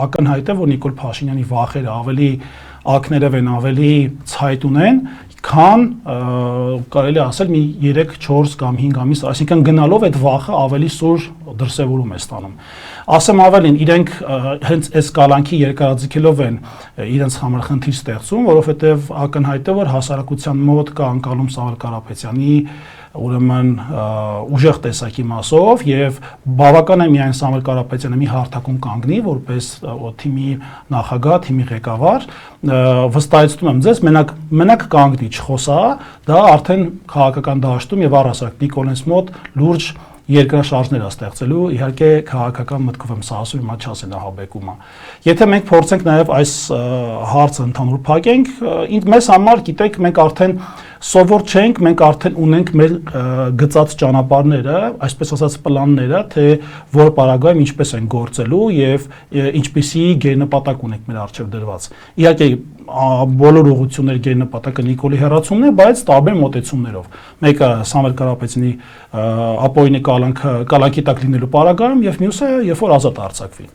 ակնհայտ է, որ Նիկոլ Փաշինյանի վախերը ավելի ակներև են, ավելի ցայտ ունեն, քան կարելի ասել մի 3-4 կամ 5 ամիս, այսինքն գնալով այդ վախը ավելի սուր դրսևորում է ստանում։ Ասեմ ավելին, իրենք հենց այս կալանքի երկարաձգելով են իրենց համար խնդիր ստեղծում, որովհետև ակնհայտ է, որ հասարակության մոտ կա անկալում Սամվել Կարապետյանի ուրեմն ուժեղ տեսակի մասով եւ բավական է միայն Սամվել Կարապետյանը մի հարթակում կանգնի որպես թիմի նախագահ, թիմի ղեկավար, վստահեցնում եմ ձեզ, մենակ կանգնի, չխոսա, դա արդեն քաղաքական դաշտում եւ առհասարակ Նիկոլենց մոտ լուրջ երկրաշարժներ է ստեղծելու, իհարկե քաղաքական մտքով եմ սա ասում, հիմա չասեմ ահաբեկումը։ Եթե մենք փորձենք նաև այս հարցը ընդհանուր փակենք, մեզ համար, գիտեք, մենք արդեն սովոր չենք, մենք արդեն ունենք մեր գծած ճանապարհները, այսպես ասած պլանները, թե որ պարագայում ինչպես են գործելու եւ ինչպիսի գերնպատակ ունենք մեր առջեւ դրված։ Իհարկե բոլոր ուղղությունների գերնպատակը Նիկոլի հեռացումն է, բայց տարբեր մոտեցումներով։ Մեկը Սամվել Կարապետյանի ապօրինի կալանքի տակ լինելու պարագայում եւ մյուսը երբ որ ազատ արձակվի։